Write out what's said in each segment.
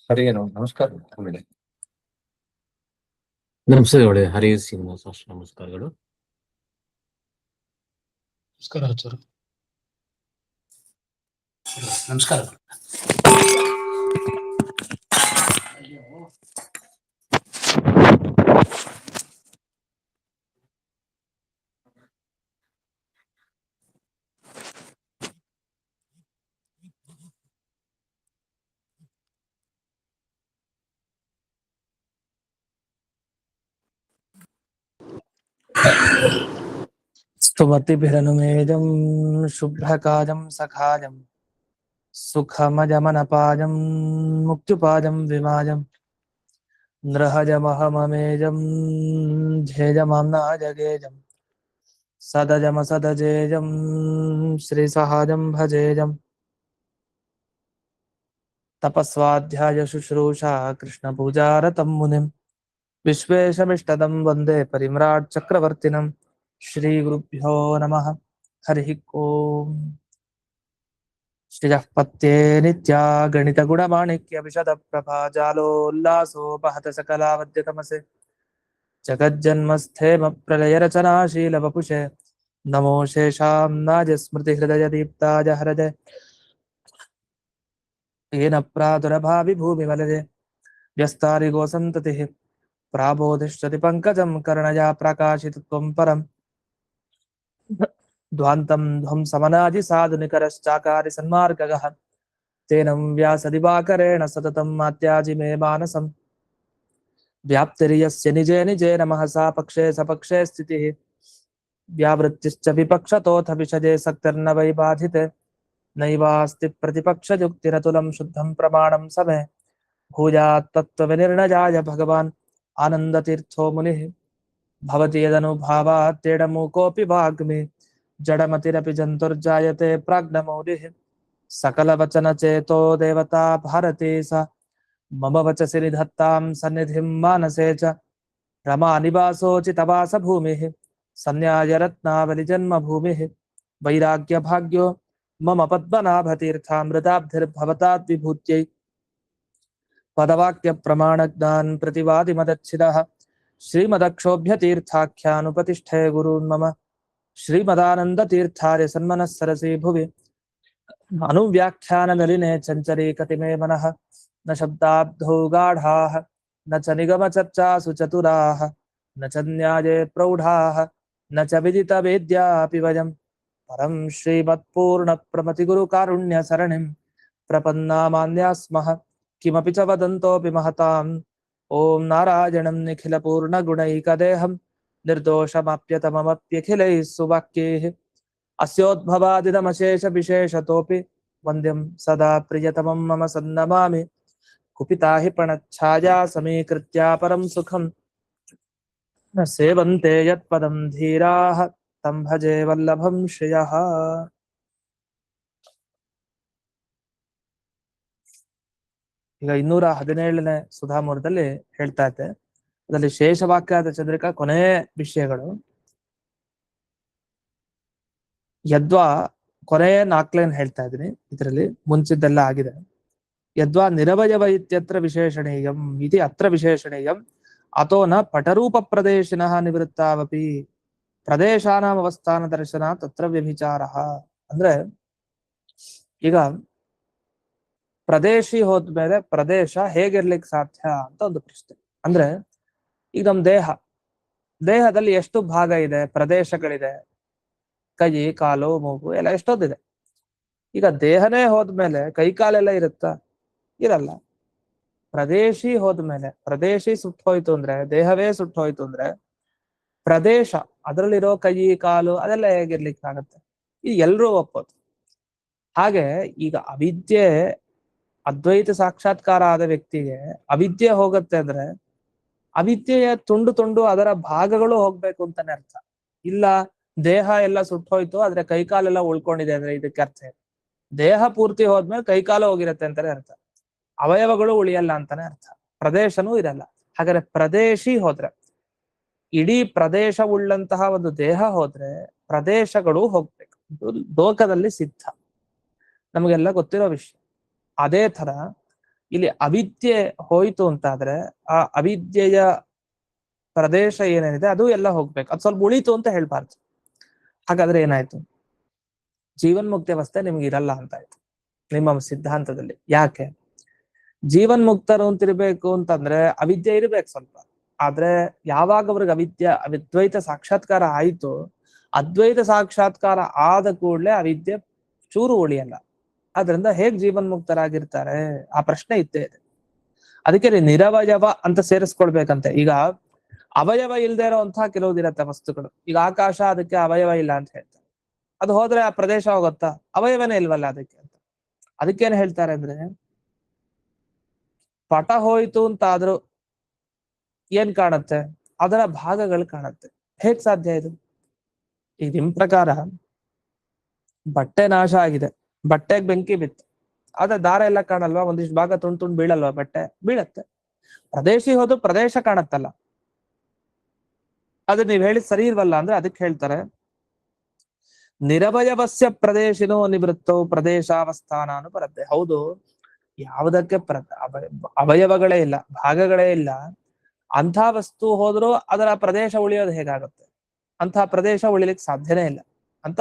ಹರಿಗೆ ನಮಸ್ಕಾರ. ನಮಸ್ಕಾರಗಳು. ಹರಿ ಶ್ರೀನಿವಾಸ ನಮಸ್ಕಾರಗಳು. ನಮಸ್ಕಾರ ಆಚಾರ್ಯ. ನಮಸ್ಕಾರ. ಸ್ತುಮತಿಭಿರನುಮೇಜಂ ಶುಭ್ರಕಾಜಂ ಸಖಾಜಂ ಸುಖಮಜಮನಪಾಜಂ ಮುಕ್ತಿಪಾಜಂ ವಿಮಾಜಂ ನೃಹಜಮಹಮಮೇಜಂ ಝೇಜಮಾಮ್ನಾಜಗೇಜಂ ಸದಜಮಸದಜೇಜಂ ಶ್ರೀಸಹಾಜಂ ಭಜೇಜಂ ತಪಸ್ವಾಧ್ಯಾಯ ಶುಶ್ರೂಷಾ ಕೃಷ್ಣಪೂಜಾರತಂ ಮುನಿಂ ವಿಶ್ವೇಶಮಿಷ್ಟದಂ ವಂದೇ ಪರಿಮ್ರಾಟ್ ಚಕ್ರವರ್ತಿನಂ. ಶ್ರೀ ಗುರುಭ್ಯೋ ನಮಃ. ಹರಿ ಓಂ. ಶ್ರೀಜಃಪತ್ಯೇ ನಿತ್ಯ ಗಣಿತ ಗುಣಮಾಣಿಕ್ಯ ವಿಶದ ಪ್ರಭಾ ಜಾಲೋಲ್ಲಾಸೋಪಹತ ಸಕಲಾವದ್ಯತಮಸೆ ಜಗಜ್ಜನ್ಮಸ್ಥೇಮ ಪ್ರಳಯ ರಚನಾಶೀಲ ವಪುಷೆ ನಮೋ ಶೇಷಾಂ ನಾಜ ಸ್ಮೃತಿ ಹೃದಯ ದೀಪ್ತಾಜ ಹರಜೆ ಏನ ಪ್ರಾದುರಭಾವಿ ಭೂಮಿ ವಲಜೆ ವ್ಯಸ್ತಾರಿಗೋ ಸಂತತಿ ಪ್ರಾಬೋಧಿಷ್ಯತಿ ಪಂಕಜಂ ಕರ್ಣಯಾ ಪ್ರಕಾಶಿತತ್ವಂ ಪರಂ ಧ್ವಾಂತಂ ಧ್ವಂಸಮನಾದಿ ಸಾಧುನಿಕರಶ್ಚಾಕಾರಿ ಸನ್ಮಾರ್ಗಗಃ ತೇನಂ ವ್ಯಾಸದಿವಾಕರೇಣ ಸತತಂ ಮಾತ್ಯಾಜಿ ಮೇ ಮಾನಸಂ ವ್ಯಾಪ್ತಿರ್ಯಸ್ಯ ನಿಜೇ ನಿಜೇ ನಮಃ ಸಾ ಪಕ್ಷೇ ಸಪಕ್ಷೇ ಸ್ಥಿತಿಃ ವ್ಯಾವೃತ್ತಿಶ್ಚ ವಿಪಕ್ಷತೋಥ ವಿಷಜೇ ಸಕ್ತಿರ್ನ ವೈ ಬಾಧಿತೆ ನೈವಾಸ್ತಿ ಪ್ರತಿಪಕ್ಷಯುಕ್ತಿರತುಲಂ ಶುದ್ಧಂ ಪ್ರಮಾಣಂ ಸಮೇ ಭೂಯಾತ್ ತತ್ವವಿನಿರ್ಣಯಾಯ ಭಗವಾನ್ ಆನಂದತೀರ್ಥೋ ಮುನಿಃ ಭವತಿ ಯದನುಭಾವಾತ್ತೇಡಮೂಕೋऽಪಿ ವಾಗ್ಮಿ ಜಡಮತಿರಪಿ ಜಂತುರ್ಜಾಯತೆ ಪ್ರಾಜ್ಞಮೌಲಿಃ ಸಕಲವಚನಚೇತೋ ದೇವತಾ ಭಾರತೀ ಸ ಮಮ ವಚಸಿ ನಿಧತ್ತಾಂ ಸನ್ನಿಧಿಂ ಮಾನಸೇ ಚ ರಮಾ ನಿವಾಸೋಚಿತವಾಸ ಭೂಮಿಃ ಸನ್ಯಾಯ ರತ್ನಾವಲಿ ಜನ್ಮಭೂಮಿಃ ವೈರಾಗ್ಯ ಭಾಗ್ಯೋ ಮಮ ಪದ್ಮನಾಭತೀರ್ಥಾಮೃತಾಬ್ಧಿರ್ಭವತಾದ್ ವಿಭೂತ್ಯೈ ಪದವಾಕ್ಯ ಪ್ರಮಾಣಜ್ಞಾನ್ ಪ್ರತಿವಾದಿ ಮದಚ್ಛಿದಃ ಶ್ರೀಮದಕ್ಷೋಭ್ಯತೀರ್ಥಾಖ್ಯಾನುಪತಿಷ್ಠೆ ಗುರುನ್ ಮಮ ಶ್ರೀಮದಾನಂದತೀರ್ಥಾರ್ಯ ಸನ್ಮನಃ ಸರಸಿ ಭುವಿ ಅನುವ್ಯಾಖ್ಯಾನನಲಿನೆ ಚಂಚರೀಕತಿಮೇ ಮನಃ ನ ಶಬ್ದಾಬ್ಧೌ ಗಾಢಾಃ ನ ಚ ನಿಗಮಚರ್ಚಾಸು ಚತುರಾಃ ನ ಚ ನ್ಯಾಯೇ ಪ್ರೌಢಾಃ ನ ಚ ವಿದಿತವೇದ್ಯಾಪಿ ವಯಂ ಪರಂ ಶ್ರೀಮತ್ಪೂರ್ಣಪ್ರಮತಿಗುರುಕಾರುಣ್ಯ ಸರಣಿಂ ಪ್ರಪನ್ನಾಮಾನ್ಯಾಸ್ಮಃ ಕಿಮಪಿ ಚ ವದಂತೋಪಿ ಮಹತಾಂ ಓಂ ನಾರಾಯಣಂ ನಿಖಿಲಪೂರ್ಣಗುಣೈಕದೇಹಂ ನಿರ್ದೋಷಮಾಪ್ಯತಮಮಪ್ಯಖಿಲೈಃ ಸುವಾಕ್ಯೈಃ ಅಸ್ಯೋದ್ಭವಾದಿದಮಶೇಷ ವಿಶೇಷತೋಪಿ ವಂದ್ಯಂ ಸದಾ ಪ್ರಿಯತಮಂ ಮಮ ಸನ್ನಮಾಮಿ ಕುಪಿತಾ ಹಿ ಪ್ರಣಚ್ಛಾಯಾ ಸಮೀಕೃತ್ಯ ಪರಂ ಸುಖಂ ನ ಸೇವಂತೆ ಯತ್ಪದಂ ಧೀರಾಃ ತಂ ಭಜೆ ವಲ್ಲಭಂ ಶ್ರಿಯಃ. ಈಗ 217ನೇ ಸುಧಾಮೂರ್ಧದಲ್ಲಿ ಹೇಳ್ತಾ ಇದ್ದೆ, ಅದರಲ್ಲಿ ಶೇಷವಾಕ್ಯಾದ ಚಂದ್ರಿಕಾ ಕೊನೆ ವಿಷಯಗಳು. ಯದ್ವಾ ಕೊನೆ 4 ಲೈನ್ ಹೇಳ್ತಾ ಇದ್ದೀನಿ, ಇದರಲ್ಲಿ ಮುಂಚಿದ್ದೆಲ್ಲ ಆಗಿದೆ. ಯದ್ವಾ ನಿರವಯವ ಇತ್ಯತ್ರ ವಿಶೇಷಣೀಯಂ ಇತಿ ಅತ್ರ ವಿಶೇಷಣೀಯಂ ಅಥೋ ನ ಪಟರೂಪ ಪ್ರದೇಶಿನಃ ನಿವೃತ್ತಾವಪಿ ಪ್ರದೇಶಾನಾಂ ಅವಸ್ಥಾನ ದರ್ಶನ ತತ್ರ ವ್ಯಭಿಚಾರಃ. ಅಂದ್ರೆ ಈಗ ಪ್ರದೇಶಿ ಹೋದ್ಮೇಲೆ ಪ್ರದೇಶ ಹೇಗಿರ್ಲಿಕ್ಕೆ ಸಾಧ್ಯ ಅಂತ ಒಂದು ಪ್ರಶ್ನೆ. ಅಂದ್ರೆ ಈಗ ನಮ್ ದೇಹದಲ್ಲಿ ಎಷ್ಟು ಭಾಗ ಇದೆ, ಪ್ರದೇಶಗಳಿದೆ, ಕೈ ಕಾಲು ಮೂಗು ಎಲ್ಲ ಎಷ್ಟೊಂದಿದೆ. ಈಗ ದೇಹನೇ ಹೋದ್ಮೇಲೆ ಕೈ ಕಾಲೆಲ್ಲ ಇರುತ್ತಾ? ಇರಲ್ಲ. ಪ್ರದೇಶಿ ಹೋದ್ಮೇಲೆ, ಪ್ರದೇಶಿ ಸುಟ್ಟೋಯ್ತು ಅಂದ್ರೆ, ದೇಹವೇ ಸುಟ್ಟೋಯ್ತು ಅಂದ್ರೆ ಪ್ರದೇಶ ಅದರಲ್ಲಿರೋ ಕೈ ಕಾಲು ಅದೆಲ್ಲ ಹೇಗಿರ್ಲಿಕ್ಕೆ ಆಗುತ್ತೆ? ಇದು ಎಲ್ರೂ ಒಪ್ಪೋದು. ಹಾಗೆ ಈಗ ಅವಿದ್ಯೆ ಅದ್ವೈತ ಸಾಕ್ಷಾತ್ಕಾರ ಆದ ವ್ಯಕ್ತಿಗೆ ಅವಿದ್ಯೆ ಹೋಗುತ್ತೆ ಅಂದ್ರೆ ಅವಿದ್ಯೆಯ ತುಂಡು ತುಂಡು ಅದರ ಭಾಗಗಳು ಹೋಗ್ಬೇಕು ಅಂತಾನೆ ಅರ್ಥ. ಇಲ್ಲ ದೇಹ ಎಲ್ಲ ಸುಟ್ಟೋಯ್ತು ಆದ್ರೆ ಕೈಕಾಲೆಲ್ಲ ಉಳ್ಕೊಂಡಿದೆ ಅಂದ್ರೆ ಇದಕ್ಕೆ ಅರ್ಥ ಇದೆ. ದೇಹ ಪೂರ್ತಿ ಹೋದ್ಮೇಲೆ ಕೈಕಾಲು ಹೋಗಿರತ್ತೆ ಅಂತಾನೆ ಅರ್ಥ, ಅವಯವಗಳು ಉಳಿಯಲ್ಲ ಅಂತಾನೆ ಅರ್ಥ, ಪ್ರದೇಶನೂ ಇರಲ್ಲ. ಹಾಗಾದ್ರೆ ಪ್ರದೇಶಿ ಹೋದ್ರೆ, ಇಡೀ ಪ್ರದೇಶ ಉಳ್ಳಂತಹ ಒಂದು ದೇಹ ಹೋದ್ರೆ ಪ್ರದೇಶಗಳು ಹೋಗ್ಬೇಕು. ಲೋಕದಲ್ಲಿ ಸಿದ್ಧ, ನಮಗೆಲ್ಲ ಗೊತ್ತಿರೋ ವಿಷಯ. ಅದೇ ತರ ಇಲ್ಲಿ ಅವಿದ್ಯೆ ಹೋಯ್ತು ಅಂತಾದ್ರೆ ಆ ಅವಿದ್ಯೆಯ ಪ್ರದೇಶ ಏನೇನಿದೆ ಅದು ಎಲ್ಲ ಹೋಗ್ಬೇಕು. ಅದು ಸ್ವಲ್ಪ ಉಳಿತು ಅಂತ ಹೇಳ್ಬಾರ್ದು. ಹಾಗಾದ್ರೆ ಏನಾಯ್ತು? ಜೀವನ್ಮುಕ್ತಿ ಅವಸ್ಥೆ ನಿಮ್ಗೆ ಇರಲ್ಲ ಅಂತ ಆಯ್ತು ನಿಮ್ಮ ಸಿದ್ಧಾಂತದಲ್ಲಿ. ಯಾಕೆ? ಜೀವನ್ಮುಕ್ತರು ಅಂತಿರ್ಬೇಕು ಅಂತಂದ್ರೆ ಅವಿದ್ಯೆ ಇರ್ಬೇಕು ಸ್ವಲ್ಪ. ಆದ್ರೆ ಯಾವಾಗ ಅವ್ರಿಗೆ ಅದ್ವೈತ ಸಾಕ್ಷಾತ್ಕಾರ ಆಯ್ತು, ಅದ್ವೈತ ಸಾಕ್ಷಾತ್ಕಾರ ಆದ ಕೂಡಲೇ ಅವಿದ್ಯೆ ಚೂರು ಉಳಿಯಲ್ಲ. ಆದ್ರಿಂದ ಹೇಗ್ ಜೀವನ್ಮುಕ್ತರಾಗಿರ್ತಾರೆ? ಆ ಪ್ರಶ್ನೆ ಇದ್ದೇ ಇದೆ. ಅದಕ್ಕೆ ನಿರವಯವ ಅಂತ ಸೇರಿಸ್ಕೊಳ್ಬೇಕಂತೆ. ಈಗ ಅವಯವ ಇಲ್ದೇ ಇರೋಂತಹ ಕೆಲವುದಿರತ್ತೆ ವಸ್ತುಗಳು. ಈಗ ಆಕಾಶ, ಅದಕ್ಕೆ ಅವಯವ ಇಲ್ಲ ಅಂತ ಹೇಳ್ತಾರೆ. ಅದು ಹೋದ್ರೆ ಆ ಪ್ರದೇಶ ಹೋಗುತ್ತಾ? ಅವಯವನೇ ಇಲ್ವಲ್ಲ ಅದಕ್ಕೆ ಅಂತ. ಅದಕ್ಕೇನ್ ಹೇಳ್ತಾರೆ ಅಂದ್ರೆ, ಪಟ ಹೋಯ್ತು ಅಂತ ಆದ್ರೂ ಏನ್ ಕಾಣತ್ತೆ? ಅದರ ಭಾಗಗಳು ಕಾಣತ್ತೆ. ಹೇಗ್ ಸಾಧ್ಯ ಇದು? ಈಗ ನಿಮ್ ಪ್ರಕಾರ ಬಟ್ಟೆ ನಾಶ ಆಗಿದೆ, ಬಟ್ಟೆಗೆ ಬೆಂಕಿ ಬಿತ್ತು, ಆದ್ರೆ ದಾರ ಎಲ್ಲ ಕಾಣಲ್ವಾ? ಒಂದಿಷ್ಟು ಭಾಗ ತುಂಡು ಬೀಳಲ್ವಾ? ಬಟ್ಟೆ ಬೀಳತ್ತೆ. ಪ್ರದೇಶಿ ಹೋದು ಪ್ರದೇಶ ಕಾಣತ್ತಲ್ಲ. ಅದು ನೀವ್ ಹೇಳಿದ್ ಸರಿ ಇಲ್ವಲ್ಲ ಅಂದ್ರೆ ಅದಕ್ಕೆ ಹೇಳ್ತಾರೆ, ನಿರವಯವಸ್ಯ ಪ್ರದೇಶಿನೋ ನಿವೃತ್ತವು ಪ್ರದೇಶಾವಸ್ಥಾನಾನು ಬರುತ್ತೆ. ಹೌದು, ಯಾವುದಕ್ಕೆ ಅವಯವಗಳೇ ಇಲ್ಲ, ಭಾಗಗಳೇ ಇಲ್ಲ, ಅಂಥ ವಸ್ತು ಹೋದ್ರೂ ಅದರ ಪ್ರದೇಶ ಉಳಿಯೋದು ಹೇಗಾಗುತ್ತೆ? ಅಂಥ ಪ್ರದೇಶ ಉಳಿಲಿಕ್ಕೆ ಸಾಧ್ಯನೇ ಇಲ್ಲ ಅಂತ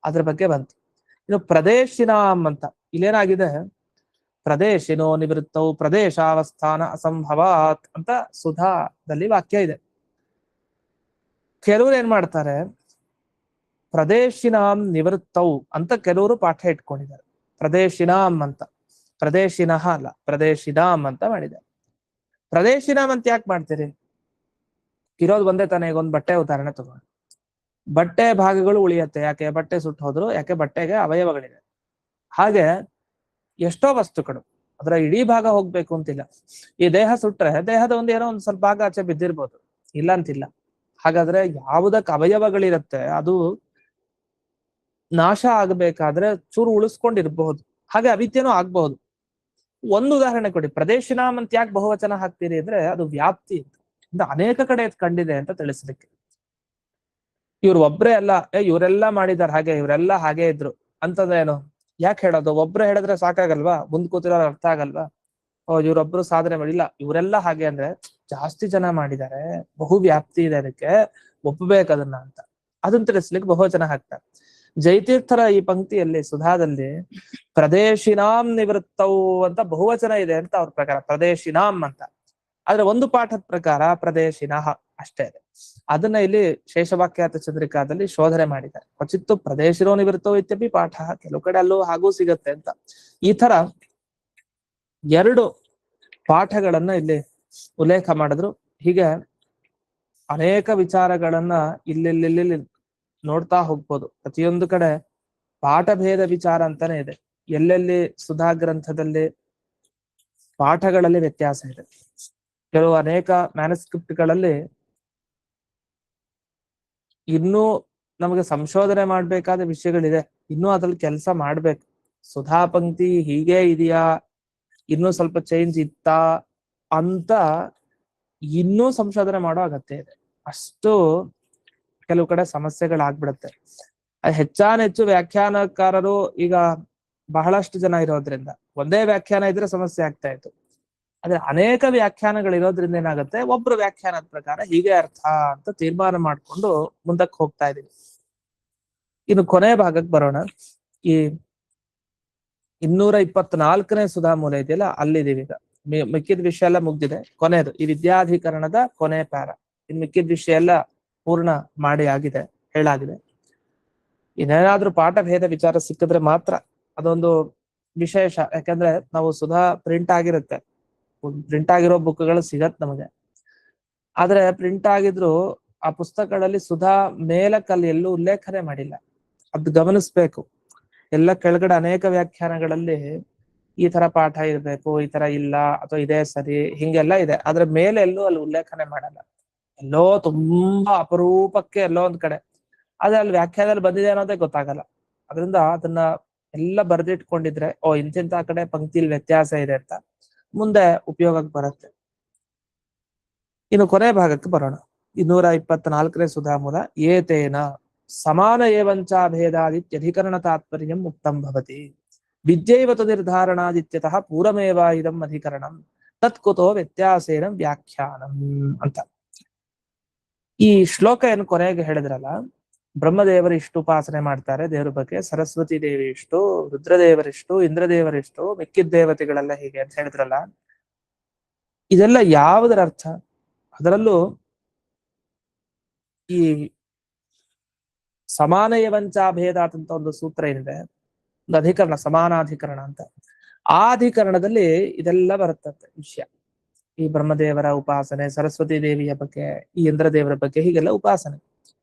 ಅದ್ರ ಬಗ್ಗೆ ಬಂತು. ಇನ್ನು ಪ್ರದೇಶಿನಾಂ ಅಂತ ಇಲ್ಲೇನಾಗಿದೆ? ಪ್ರದೇಶಿನೋ ನಿವೃತ್ತವು ಪ್ರದೇಶಾವಸ್ಥಾನ ಅಸಂಭವಾತ್ ಅಂತ ಸುಧಾದಲ್ಲಿ ವಾಕ್ಯ ಇದೆ. ಕೆಲವರು ಏನ್ ಮಾಡ್ತಾರೆ, ಪ್ರದೇಶಿನಾಂ ನಿವೃತ್ತವು ಅಂತ ಕೆಲವರು ಪಾಠ ಇಟ್ಕೊಂಡಿದ್ದಾರೆ. ಪ್ರದೇಶಿನಾಂ ಅಂತ, ಪ್ರದೇಶಿನಃ ಅಲ್ಲ, ಪ್ರದೇಶಿನಾಂ ಅಂತ ಮಾಡಿದ್ದಾರೆ. ಪ್ರದೇಶಿನಾಂ ಅಂತ ಯಾಕೆ ಮಾಡ್ತೀರಿ? ಇರೋದು ಒಂದೇ ತಾನೇ. ಈಗ ಒಂದು ಬಟ್ಟೆ ಉದಾಹರಣೆ ತಗೊಂಡು, ಬಟ್ಟೆ ಭಾಗಗಳು ಉಳಿಯತ್ತೆ. ಯಾಕೆ? ಬಟ್ಟೆ ಸುಟ್ಟು ಹೋದ್ರು. ಯಾಕೆ? ಬಟ್ಟೆಗೆ ಅವಯವಗಳಿದೆ. ಹಾಗೆ ಎಷ್ಟೋ ವಸ್ತುಗಳು, ಅದರ ಇಡೀ ಭಾಗ ಹೋಗ್ಬೇಕು ಅಂತಿಲ್ಲ. ಈ ದೇಹ ಸುಟ್ರೆ ದೇಹದ ಏನೋ ಒಂದು ಸ್ವಲ್ಪ ಭಾಗ ಆಚೆ ಬಿದ್ದಿರ್ಬೋದು, ಇಲ್ಲ ಅಂತಿಲ್ಲ. ಹಾಗಾದ್ರೆ ಯಾವುದಕ್ಕೆ ಅವಯವಗಳಿರತ್ತೆ ಅದು ನಾಶ ಆಗ್ಬೇಕಾದ್ರೆ ಚೂರು ಉಳಿಸ್ಕೊಂಡಿರ್ಬಹುದು. ಹಾಗೆ ಅವಿದ್ಯೆನೂ ಆಗ್ಬಹುದು. ಒಂದು ಉದಾಹರಣೆ ಕೊಡಿ. ಪ್ರದೇಶಿನಾಂ ಅಂತ ಯಾಕೆ ಬಹುವಚನ ಹಾಕ್ತೀರಿ ಅಂದ್ರೆ ಅದು ವ್ಯಾಪ್ತಿ ಅಂತ ಅನೇಕ ಕಡೆ ಕಂಡಿದೆ ಅಂತ ತಿಳಿಸ್ಲಿಕ್ಕೆ. ಇವ್ರು ಒಬ್ರೇ ಅಲ್ಲ, ಇವರೆಲ್ಲ ಮಾಡಿದಾರೆ ಹಾಗೆ, ಇವರೆಲ್ಲ ಹಾಗೆ ಇದ್ರು ಅಂತದೇನು ಯಾಕೆ ಹೇಳೋದು? ಒಬ್ರು ಹೇಳಿದ್ರೆ ಸಾಕಾಗಲ್ವಾ? ಮುಂದ್ ಕೂತಿರೋರು ಅರ್ಥ ಆಗಲ್ವಾ? ಇವ್ರೊಬ್ರು ಸಾಧನೆ ಮಾಡಿಲ್ಲ, ಇವರೆಲ್ಲ ಹಾಗೆ ಅಂದ್ರೆ ಜಾಸ್ತಿ ಜನ ಮಾಡಿದ್ದಾರೆ, ಬಹು ವ್ಯಾಪ್ತಿ ಇದೆ, ಅದಕ್ಕೆ ಒಪ್ಪಬೇಕು ಅದನ್ನ ಅಂತ ಅದನ್ನ ತಿಳಿಸ್ಲಿಕ್ಕೆ ಬಹುವಚನ ಹಾಕ್ತಾರೆ. ಜಯತೀರ್ಥರ ಈ ಪಂಕ್ತಿಯಲ್ಲಿ ಸುಧಾದಲ್ಲಿ ಪ್ರದೇಶಿನಾಂ ನಿವೃತ್ತವು ಅಂತ ಬಹುವಚನ ಇದೆ ಅಂತ ಅವ್ರ ಪ್ರಕಾರ, ಪ್ರದೇಶಿನಾಂ ಅಂತ. ಆದ್ರೆ ಒಂದು ಪಾಠದ ಪ್ರಕಾರ ಪ್ರದೇಶಿನಃ ಅಷ್ಟೇ ಇದೆ. ಅದನ್ನ ಇಲ್ಲಿ ಶೇಷವಾಕ್ಯಾರ್ಥ ಚಂದ್ರಿಕಾದಲ್ಲಿ ಶೋಧನೆ ಮಾಡಿದ್ದಾರೆ. ಕ್ವಚಿತ್ತು ಪ್ರದೇಶಿನೋ ನಿವೃತ್ತೋ ಇತ್ಯಪಿ ಪಾಠ, ಕೆಲವು ಕಡೆ ಅಲ್ಲೂ ಹಾಗೂ ಸಿಗತ್ತೆ ಅಂತ. ಈ ತರ ಎರಡು ಪಾಠಗಳನ್ನ ಇಲ್ಲಿ ಉಲ್ಲೇಖ ಮಾಡಿದ್ರು. ಹೀಗೆ ಅನೇಕ ವಿಚಾರಗಳನ್ನ ಇಲ್ಲಿ ನೋಡ್ತಾ ಹೋಗ್ಬೋದು. ಪ್ರತಿಯೊಂದು ಕಡೆ ಪಾಠ ಭೇದ ವಿಚಾರ ಅಂತಾನೆ ಇದೆ. ಎಲ್ಲೆಲ್ಲಿ ಸುಧಾ ಗ್ರಂಥದಲ್ಲಿ ಪಾಠಗಳಲ್ಲಿ ವ್ಯತ್ಯಾಸ ಇದೆ. ಕೆಲವು ಅನೇಕ ಮ್ಯಾನುಸ್ಕ್ರಿಪ್ಟ್ಗಳಲ್ಲಿ ಇನ್ನೂ ನಮಗೆ ಸಂಶೋಧನೆ ಮಾಡ್ಬೇಕಾದ ವಿಷಯಗಳಿದೆ, ಇನ್ನೂ ಅದ್ರಲ್ಲಿ ಕೆಲಸ ಮಾಡ್ಬೇಕು. ಸುಧಾ ಪಂಕ್ತಿ ಹೀಗೆ ಇದೆಯಾ, ಇನ್ನೂ ಸ್ವಲ್ಪ ಚೇಂಜ್ ಇತ್ತಾ ಅಂತ ಇನ್ನೂ ಸಂಶೋಧನೆ ಮಾಡೋ ಅಗತ್ಯ ಇದೆ. ಅಷ್ಟು ಕೆಲವು ಕಡೆ ಸಮಸ್ಯೆಗಳಾಗ್ಬಿಡತ್ತೆ. ಹೆಚ್ಚಾನೆಚ್ಚು ವ್ಯಾಖ್ಯಾನಕಾರರು ಈಗ ಬಹಳಷ್ಟು ಜನ ಇರೋದ್ರಿಂದ ಒಂದೇ ವ್ಯಾಖ್ಯಾನ ಇದ್ರೆ ಸಮಸ್ಯೆ ಆಗ್ತಾ ಇತ್ತು. ಆದ್ರೆ ಅನೇಕ ವ್ಯಾಖ್ಯಾನಗಳಿರೋದ್ರಿಂದ ಏನಾಗುತ್ತೆ, ಒಬ್ರು ವ್ಯಾಖ್ಯಾನದ ಪ್ರಕಾರ ಹೀಗೆ ಅರ್ಥ ಅಂತ ತೀರ್ಮಾನ ಮಾಡ್ಕೊಂಡು ಮುಂದಕ್ಕೆ ಹೋಗ್ತಾ ಇದೀವಿ. ಇನ್ನು ಕೊನೆ ಭಾಗಕ್ಕೆ ಬರೋಣ. ಈ 224ನೇ ಸುಧಾಮೂಲ ಇದೆಯಲ್ಲ, ಅಲ್ಲಿದ್ದೀವಿ ಈಗ. ಮಿಕ್ಕಿದ ವಿಷಯ ಎಲ್ಲ ಮುಗ್ದಿದೆ. ಕೊನೆಯದು ಈ ವಿದ್ಯಾಧಿಕರಣದ ಕೊನೆ ಪ್ಯಾರ. ಇನ್ ಮಿಕ್ಕಿದ ವಿಷಯ ಎಲ್ಲ ಪೂರ್ಣ ಮಾಡಿ ಆಗಿದೆ, ಹೇಳಾಗಿದೆ. ಇನ್ನೇನಾದ್ರೂ ಪಾಠ ಭೇದ ವಿಚಾರ ಸಿಕ್ಕಿದ್ರೆ ಮಾತ್ರ ಅದೊಂದು ವಿಶೇಷ. ಯಾಕಂದ್ರೆ ನಾವು ಸುಧಾ ಪ್ರಿಂಟ್ ಆಗಿರುತ್ತೆ, ಪ್ರಿಂಟ್ ಆಗಿರೋ ಬುಕ್ಗಳು ಸಿಗತ್ ನಮಗೆ. ಆದ್ರೆ ಪ್ರಿಂಟ್ ಆಗಿದ್ರು ಆ ಪುಸ್ತಕಗಳಲ್ಲಿ ಸುಧಾ ಮೇಲಕ್ಕಲ್ಲಿ ಎಲ್ಲೂ ಉಲ್ಲೇಖನೆ ಮಾಡಿಲ್ಲ. ಅದು ಗಮನಿಸ್ಬೇಕು. ಎಲ್ಲ ಕೆಳಗಡೆ ಅನೇಕ ವ್ಯಾಖ್ಯಾನಗಳಲ್ಲಿ ಈ ತರ ಪಾಠ ಇರ್ಬೇಕು, ಈ ತರ ಇಲ್ಲ, ಅಥವಾ ಇದೇ ಸರಿ, ಹಿಂಗೆಲ್ಲ ಇದೆ. ಆದ್ರೆ ಮೇಲೆ ಎಲ್ಲೂ ಅಲ್ಲಿ ಉಲ್ಲೇಖನೆ ಮಾಡಲ್ಲ. ಎಲ್ಲೋ ತುಂಬಾ ಅಪರೂಪಕ್ಕೆ ಎಲ್ಲೋ ಒಂದ್ ಕಡೆ, ಆದ್ರೆ ಅಲ್ಲಿ ವ್ಯಾಖ್ಯಾನದಲ್ಲಿ ಬಂದಿದೆ ಅನ್ನೋದೇ ಗೊತ್ತಾಗಲ್ಲ. ಅದರಿಂದ ಅದನ್ನ ಎಲ್ಲ ಬರೆದಿಟ್ಕೊಂಡಿದ್ರೆ ಇಂತಿಂತ ಕಡೆ ಪಂಕ್ತಿಲಿ ವ್ಯತ್ಯಾಸ ಇದೆ ಅಂತ ಮುಂದೆ ಉಪಯೋಗಕ್ಕೆ ಬರುತ್ತೆ. ಇನ್ನು ಕೊನೆ ಭಾಗಕ್ಕೆ ಬರೋಣ. 224ನೇ ಸುಧಾಮೂಲ. ಏತೇನ ಸಮಾನ ಏವಂಚ ಭೇದಾದಿತ್ಯಧಿಕರಣ ತಾತ್ಪರ್ಯಂ ಮುಕ್ತಂ ಭವತಿ. ವಿದ್ಯೈವತು ನಿರ್ಧಾರಣಾದಿತ್ಯತಃ ಪೂರ್ವಮೇವ ಇದಂ ಅಧಿಕರಣಂ ತತ್ಕುತೋ ವ್ಯತ್ಯಾಸೇನ ವ್ಯಾಖ್ಯಾನಂ ಅಂತ. ಈ ಶ್ಲೋಕ ಏನು ಕೊನೆಗೆ ಹೇಳಿದ್ರಲ್ಲ, ಬ್ರಹ್ಮದೇವರು ಇಷ್ಟು ಉಪಾಸನೆ ಮಾಡ್ತಾರೆ ದೇವ್ರ ಬಗ್ಗೆ, ಸರಸ್ವತಿ ದೇವಿ ಇಷ್ಟು, ರುದ್ರದೇವರಿಷ್ಟು, ಇಂದ್ರದೇವರಿಷ್ಟು, ಮಿಕ್ಕಿದ ದೇವತೆಗಳೆಲ್ಲ ಹೀಗೆ ಅಂತ ಹೇಳಿದ್ರಲ್ಲ, ಇದೆಲ್ಲ ಯಾವುದರ ಅರ್ಥ? ಅದರಲ್ಲೂ ಈ ಸಮಾನಯವಂಚಾಭೇದಾತ್ ಅಂತ ಒಂದು ಸೂತ್ರ ಏನಿದೆ, ಒಂದು ಅಧಿಕರಣ, ಸಮಾನಾಧಿಕರಣ ಅಂತ, ಆ ಅಧಿಕರಣದಲ್ಲಿ ಇದೆಲ್ಲ ಬರುತ್ತಂತೆ ವಿಷಯ. ಈ ಬ್ರಹ್ಮದೇವರ ಉಪಾಸನೆ, ಸರಸ್ವತಿ ದೇವಿಯ ಬಗ್ಗೆ, ಈ ಇಂದ್ರದೇವರ ಬಗ್ಗೆ, ಹೀಗೆಲ್ಲ ಉಪಾಸನೆ.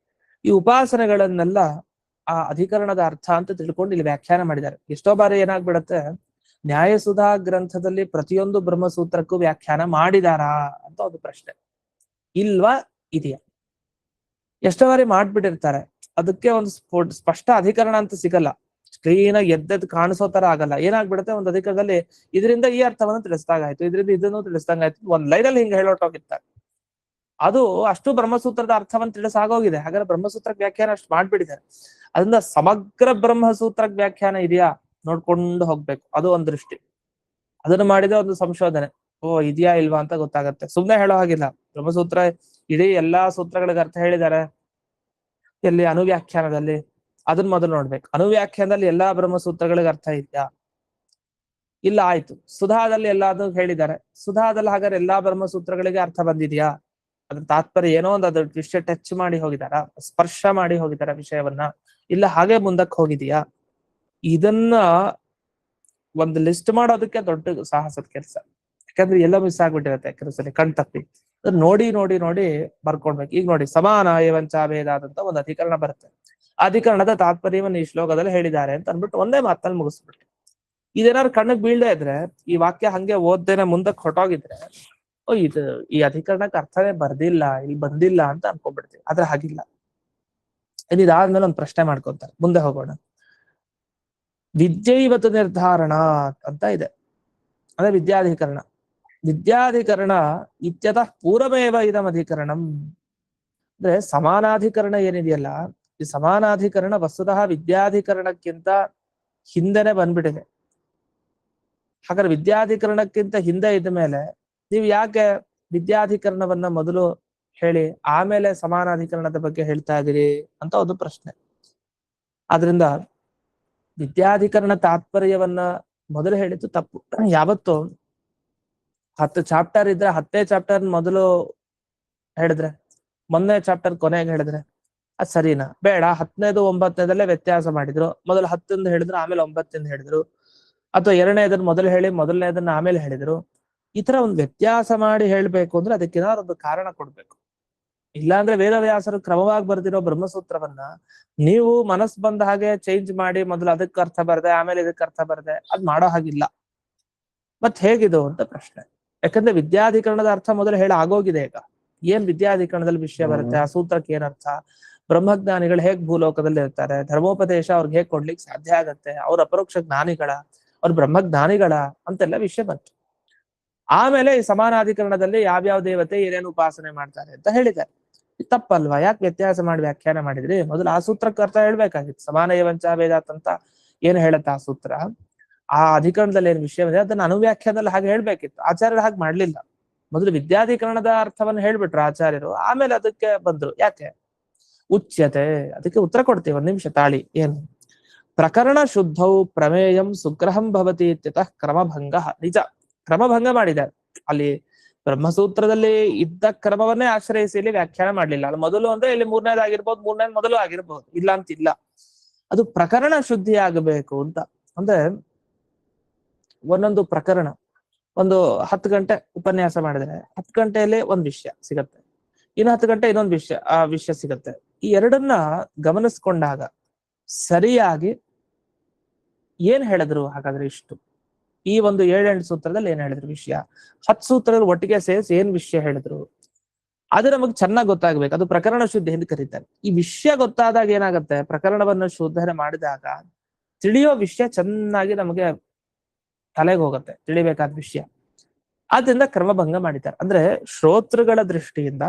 ಈ ಉಪಾಸನೆಗಳನ್ನೆಲ್ಲ ಆ ಅಧಿಕರಣದ ಅರ್ಥ ಅಂತ ತಿಳ್ಕೊಂಡು ಇಲ್ಲಿ ವ್ಯಾಖ್ಯಾನ ಮಾಡಿದ್ದಾರೆ. ಎಷ್ಟೋ ಬಾರಿ ಏನಾಗ್ಬಿಡತ್ತೆ, ನ್ಯಾಯಸುಧಾ ಗ್ರಂಥದಲ್ಲಿ ಪ್ರತಿಯೊಂದು ಬ್ರಹ್ಮಸೂತ್ರಕ್ಕೂ ವ್ಯಾಖ್ಯಾನ ಮಾಡಿದಾರಾ ಅಂತ ಒಂದು ಪ್ರಶ್ನೆ. ಇಲ್ವಾ, ಇದೆಯಾ? ಎಷ್ಟೋ ಬಾರಿ ಮಾಡ್ಬಿಟ್ಟಿರ್ತಾರೆ, ಅದಕ್ಕೆ ಒಂದು ಸ್ಪಷ್ಟ ಅಧಿಕರಣ ಅಂತ ಸಿಗಲ್ಲ, ಕ್ಲೀನ್ ಆಗಿ ಎದ್ದೆದ್ದು ಕಾಣಿಸೋ ತರ ಆಗಲ್ಲ. ಏನಾಗ್ಬಿಡುತ್ತೆ, ಒಂದು ಅಧಿಕರಣದಲ್ಲಿ ಇದರಿಂದ ಈ ಅರ್ಥವನ್ನು ತಿಳಿಸ್ದಾಗಾಯ್ತು, ಇದರಿಂದ ಇದನ್ನು ತಿಳಿಸ್ದಂಗಾಯ್ತು, ಒಂದ್ ಲೈನಲ್ಲಿ ಹಿಂಗೆ ಹೇಳೋಟೋಗಿರ್ತಾರೆ. ಅದು ಅಷ್ಟು ಬ್ರಹ್ಮಸೂತ್ರದ ಅರ್ಥವನ್ನು ತಿಳಿಸಾಗೋಗಿದೆ. ಹಾಗಾದ್ರೆ ಬ್ರಹ್ಮಸೂತ್ರಕ್ಕೆ ವ್ಯಾಖ್ಯಾನ ಅಷ್ಟು ಮಾಡ್ಬಿಟ್ಟಿದ್ದಾರೆ. ಅದರಿಂದ ಸಮಗ್ರ ಬ್ರಹ್ಮಸೂತ್ರಕ್ಕೆ ವ್ಯಾಖ್ಯಾನ ಇದೆಯಾ ನೋಡ್ಕೊಂಡು ಹೋಗ್ಬೇಕು. ಅದು ಒಂದು ದೃಷ್ಟಿ. ಅದನ್ನು ಮಾಡಿದ್ರೆ ಒಂದು ಸಂಶೋಧನೆ, ಇದೆಯಾ ಇಲ್ವಾ ಅಂತ ಗೊತ್ತಾಗತ್ತೆ. ಸುಮ್ನೆ ಹೇಳೋ ಹಾಗಿಲ್ಲ. ಬ್ರಹ್ಮಸೂತ್ರ ಇಡೀ ಎಲ್ಲಾ ಸೂತ್ರಗಳಿಗೆ ಅರ್ಥ ಹೇಳಿದ್ದಾರೆ, ಎಲ್ಲಿ ಅನುವ್ಯಾಖ್ಯಾನದಲ್ಲಿ, ಅದನ್ನ ಮೊದಲು ನೋಡ್ಬೇಕು. ಅನುವ್ಯಾಖ್ಯಾನದಲ್ಲಿ ಎಲ್ಲಾ ಬ್ರಹ್ಮಸೂತ್ರಗಳಿಗೆ ಅರ್ಥ ಇದೆಯಾ? ಇಲ್ಲ, ಆಯ್ತು. ಸುಧಾದಲ್ಲಿ ಎಲ್ಲಾದ್ರೂ ಹೇಳಿದ್ದಾರೆ, ಸುಧಾದಲ್ಲಿ ಹಾಗಾದ್ರೆ ಎಲ್ಲಾ ಬ್ರಹ್ಮಸೂತ್ರಗಳಿಗೆ ಅರ್ಥ ಬಂದಿದ್ಯಾ? ಅದ್ರ ತಾತ್ಪರ್ಯ ಏನೋ ಒಂದು ಅದ್ರ ವಿಷಯ ಟಚ್ ಮಾಡಿ ಹೋಗಿದಾರ, ಸ್ಪರ್ಶ ಮಾಡಿ ಹೋಗಿದಾರ ವಿಷಯವನ್ನ, ಇಲ್ಲ ಹಾಗೆ ಮುಂದಕ್ಕೆ ಹೋಗಿದೆಯಾ? ಇದನ್ನ ಒಂದು ಲಿಸ್ಟ್ ಮಾಡೋದಕ್ಕೆ ದೊಡ್ಡ ಸಾಹಸದ ಕೆಲಸ. ಯಾಕಂದ್ರೆ ಎಲ್ಲ ಮಿಸ್ ಆಗ್ಬಿಟ್ಟಿರತ್ತೆ ಕೆಲಸದಲ್ಲಿ, ಕಣ್ ತಪ್ಪಿ. ನೋಡಿ ನೋಡಿ ನೋಡಿ ಬರ್ಕೊಡ್ಬೇಕು. ಈಗ ನೋಡಿ, ಸಮಾನ ಏವಂಚಾಭೇದಾದಂತ ಒಂದು ಅಧಿಕರಣ ಬರುತ್ತೆ. ಅಧಿಕರಣದ ತಾತ್ಪರ್ಯವನ್ನು ಈ ಶ್ಲೋಕದಲ್ಲಿ ಹೇಳಿದ್ದಾರೆ ಅಂತ ಅಂದ್ಬಿಟ್ಟು ಒಂದೇ ಮಾತಲ್ಲಿ ಮುಗಿಸ್ಬಿಟ್ಟು, ಇದೇನಾದ್ರು ಕಣ್ಣಿಗೆ ಬೀಳ್ದೆ ಇದ್ರೆ, ಈ ವಾಕ್ಯ ಹಂಗೆ ಓದ್ದೇನೆ ಮುಂದಕ್ಕೆ ಹೊಟ್ಟೋಗಿದ್ರೆ, ಇದು ಈ ಅಧಿಕರಣಕ್ಕೆ ಅರ್ಥನೇ ಬರ್ದಿಲ್ಲ, ಇಲ್ಲಿ ಬಂದಿಲ್ಲ ಅಂತ ಅನ್ಕೊಂಡ್ಬಿಡ್ತೀವಿ. ಆದ್ರೆ ಹಾಗಿಲ್ಲ. ಇದಾದ್ಮೇಲೆ ಒಂದು ಪ್ರಶ್ನೆ ಮಾಡ್ಕೊಂತಾರೆ, ಮುಂದೆ ಹೋಗೋಣ. ವಿದ್ಯೈವತು ನಿರ್ಧಾರಣ ಅಂತ ಇದೆ, ಅಂದ್ರೆ ವಿದ್ಯಾಧಿಕರಣ. ವಿದ್ಯಾಧಿಕರಣ ಇತ್ಯತಃ ಪೂರ್ವಮೇವ ಇದಂ ಅಧಿಕರಣಂ. ಅಂದ್ರೆ ಸಮಾನಾಧಿಕರಣ ಏನಿದೆಯಲ್ಲ, ಈ ಸಮಾನಾಧಿಕರಣ ವಸ್ತುತಃ ವಿದ್ಯಾಧಿಕರಣಕ್ಕಿಂತ ಹಿಂದೆನೆ ಬಂದ್ಬಿಟ್ಟಿದೆ. ಹಾಗಾದ್ರೆ ವಿದ್ಯಾಧಿಕರಣಕ್ಕಿಂತ ಹಿಂದೆ ಇದ್ದ ಮೇಲೆ ನೀವು ಯಾಕೆ ವಿದ್ಯಾಧಿಕರಣವನ್ನ ಮೊದಲು ಹೇಳಿ ಆಮೇಲೆ ಸಮಾನಾಧಿಕರಣದ ಬಗ್ಗೆ ಹೇಳ್ತಾ ಇದೀರಿ ಅಂತ ಒಂದು ಪ್ರಶ್ನೆ. ಆದ್ರಿಂದ ವಿದ್ಯಾಧಿಕರಣ ತಾತ್ಪರ್ಯವನ್ನ ಮೊದಲು ಹೇಳಿದ್ದು ತಪ್ಪು. ಯಾವತ್ತು 10 ಚಾಪ್ಟರ್ ಇದ್ರೆ 10 ಚಾಪ್ಟರ್ ಮೊದಲು ಹೇಳಿದ್ರೆ, ಮೊನ್ನೆ ಚಾಪ್ಟರ್ ಕೊನೆಗೆ ಹೇಳಿದ್ರೆ ಅದ್ ಸರಿನಾ? ಬೇಡ, 10ನೇದು 9ನೇದಲ್ಲೇ ವ್ಯತ್ಯಾಸ ಮಾಡಿದ್ರು. ಮೊದಲು 10 ಹೇಳಿದ್ರು, ಆಮೇಲೆ 9 ಹೇಳಿದ್ರು. ಅಥವಾ 2ನೇದನ್ನ ಮೊದಲು ಹೇಳಿ 1ನೇದನ್ನ ಆಮೇಲೆ ಹೇಳಿದ್ರು. ಈ ತರ ಒಂದು ವ್ಯತ್ಯಾಸ ಮಾಡಿ ಹೇಳ್ಬೇಕು ಅಂದ್ರೆ ಅದಕ್ಕೆ ಏನಾದ್ರು ಒಂದು ಕಾರಣ ಕೊಡ್ಬೇಕು. ಇಲ್ಲಾಂದ್ರೆ ವೇದವ್ಯಾಸರು ಕ್ರಮವಾಗಿ ಬರ್ದಿರೋ ಬ್ರಹ್ಮಸೂತ್ರವನ್ನ ನೀವು ಮನಸ್ಸು ಬಂದ ಹಾಗೆ ಚೇಂಜ್ ಮಾಡಿ, ಮೊದಲು ಅದಕ್ಕೆ ಅರ್ಥ ಬರ್ದೆ ಆಮೇಲೆ ಇದಕ್ಕೆ ಅರ್ಥ ಬರ್ದೆ, ಅದ್ ಮಾಡೋ ಹಾಗಿಲ್ಲ. ಮತ್ ಹೇಗಿದು ಅಂತ ಪ್ರಶ್ನೆ. ಯಾಕಂದ್ರೆ ವಿದ್ಯಾಧಿಕರಣದ ಅರ್ಥ ಮೊದಲು ಹೇಳ ಆಗೋಗಿದೆ. ಈಗ ಏನ್ ವಿದ್ಯಾಧಿಕರಣದಲ್ಲಿ ವಿಷಯ ಬರುತ್ತೆ, ಆ ಸೂತ್ರಕ್ಕೆ ಏನ್ ಅರ್ಥ, ಬ್ರಹ್ಮಜ್ಞಾನಿಗಳು ಹೇಗ್ ಭೂಲೋಕದಲ್ಲಿ ಇರ್ತಾರೆ, ಧರ್ಮೋಪದೇಶ ಅವ್ರಿಗೆ ಹೇಗ್ ಕೊಡ್ಲಿಕ್ಕೆ ಸಾಧ್ಯ ಆಗತ್ತೆ, ಅವ್ರ ಅಪರೋಕ್ಷ ಜ್ಞಾನಿಗಳ, ಅವ್ರ ಬ್ರಹ್ಮಜ್ಞಾನಿಗಳ ಅಂತೆಲ್ಲ ವಿಷಯ ಬಂತು. ಆಮೇಲೆ ಈ ಸಮಾನಾಧಿಕರಣದಲ್ಲಿ ಯಾವ್ಯಾವ ದೇವತೆ ಏನೇನು ಉಪಾಸನೆ ಮಾಡ್ತಾರೆ ಅಂತ ಹೇಳಿದ್ದಾರೆ. ತಪ್ಪಲ್ವಾ? ಯಾಕೆ ವ್ಯತ್ಯಾಸ ಮಾಡಿ ವ್ಯಾಖ್ಯಾನ ಮಾಡಿದ್ರಿ? ಮೊದಲು ಆ ಸೂತ್ರಕ್ಕೆ ಅರ್ಥ ಹೇಳ್ಬೇಕಾಗಿತ್ತು. ಸಮಾನ ಏವಂಚಾಭೇದಾತ್ ಅಂತ ಏನ್ ಹೇಳತ್ತ ಆ ಸೂತ್ರ, ಆ ಅಧಿಕರಣದಲ್ಲಿ ಏನ್ ವಿಷಯವಿದೆ ಅದನ್ನ ಅನುವ್ಯಾಖ್ಯಾನದಲ್ಲಿ ಹಾಗೆ ಹೇಳ್ಬೇಕಿತ್ತು. ಆಚಾರ್ಯರು ಹಾಗೆ ಮಾಡ್ಲಿಲ್ಲ. ಮೊದಲು ವಿದ್ಯಾಧಿಕರಣದ ಅರ್ಥವನ್ನು ಹೇಳ್ಬಿಟ್ರು ಆಚಾರ್ಯರು, ಆಮೇಲೆ ಅದಕ್ಕೆ ಬಂದ್ರು. ಯಾಕೆ? ಉಚ್ಯತೆ. ಅದಕ್ಕೆ ಉತ್ತರ ಕೊಡ್ತೀವಿ, 1 ನಿಮಿಷ ತಾಳಿ. ಏನು? ಪ್ರಕರಣ ಶುದ್ಧೌ ಪ್ರಮೇಯಂ ಸುಗ್ರಹಂ ಭವತಿ ಇತ್ಯತಃ ಕ್ರಮಭಂಗ. ನಿಜ, ಕ್ರಮಭಂಗ ಮಾಡಿದ್ದಾರೆ. ಅಲ್ಲಿ ಬ್ರಹ್ಮಸೂತ್ರದಲ್ಲಿ ಇದ್ದ ಕ್ರಮವನ್ನೇ ಆಶ್ರಯಿಸಿ ಇಲ್ಲಿ ವ್ಯಾಖ್ಯಾನ ಮಾಡ್ಲಿಲ್ಲ. ಅಲ್ಲಿ ಮೊದಲು ಅಂದ್ರೆ ಇಲ್ಲಿ 3ನೇದಾಗಿರ್ಬೋದು, 3ನೇದು ಮೊದಲು ಆಗಿರ್ಬೋದು, ಇಲ್ಲ ಅಂತಿಲ್ಲ. ಅದು ಪ್ರಕರಣ ಶುದ್ಧಿ ಆಗಬೇಕು ಅಂತ. ಅಂದ್ರೆ ಒಂದೊಂದು ಪ್ರಕರಣ, ಒಂದು 10 ಗಂಟೆ ಉಪನ್ಯಾಸ ಮಾಡಿದ್ರೆ 10 ಗಂಟೆಯಲ್ಲಿ ಒಂದು ವಿಷಯ ಸಿಗತ್ತೆ, ಇನ್ನು 10 ಗಂಟೆ ಇನ್ನೊಂದು ವಿಷಯ, ಆ ವಿಷಯ ಸಿಗತ್ತೆ. ಈ ಎರಡನ್ನ ಗಮನಿಸ್ಕೊಂಡಾಗ ಸರಿಯಾಗಿ ಏನ್ ಹೇಳಿದ್ರು, ಹಾಗಾದ್ರೆ ಇಷ್ಟು ಈ ಒಂದು 7-8 ಸೂತ್ರದಲ್ಲಿ ಏನ್ ಹೇಳಿದ್ರು ವಿಷಯ, 10 ಸೂತ್ರಗಳು ಒಟ್ಟಿಗೆ ಸೇರಿಸಿ ಏನ್ ವಿಷಯ ಹೇಳಿದ್ರು, ಅದು ನಮಗ್ ಚೆನ್ನಾಗಿ ಗೊತ್ತಾಗ್ಬೇಕು. ಅದು ಪ್ರಕರಣ ಶುದ್ಧಿ ಎಂದು ಕರೀತಾರೆ. ಈ ವಿಷಯ ಗೊತ್ತಾದಾಗ ಏನಾಗತ್ತೆ, ಪ್ರಕರಣವನ್ನು ಶೋಧನೆ ಮಾಡಿದಾಗ ತಿಳಿಯೋ ವಿಷಯ ಚೆನ್ನಾಗಿ ನಮಗೆ ತಲೆಗೆ ಹೋಗುತ್ತೆ, ತಿಳಿಬೇಕಾದ ವಿಷಯ. ಆದ್ರಿಂದ ಕ್ರಮಭಂಗ ಮಾಡಿದ್ದಾರೆ. ಅಂದ್ರೆ ಶ್ರೋತೃಗಳ ದೃಷ್ಟಿಯಿಂದ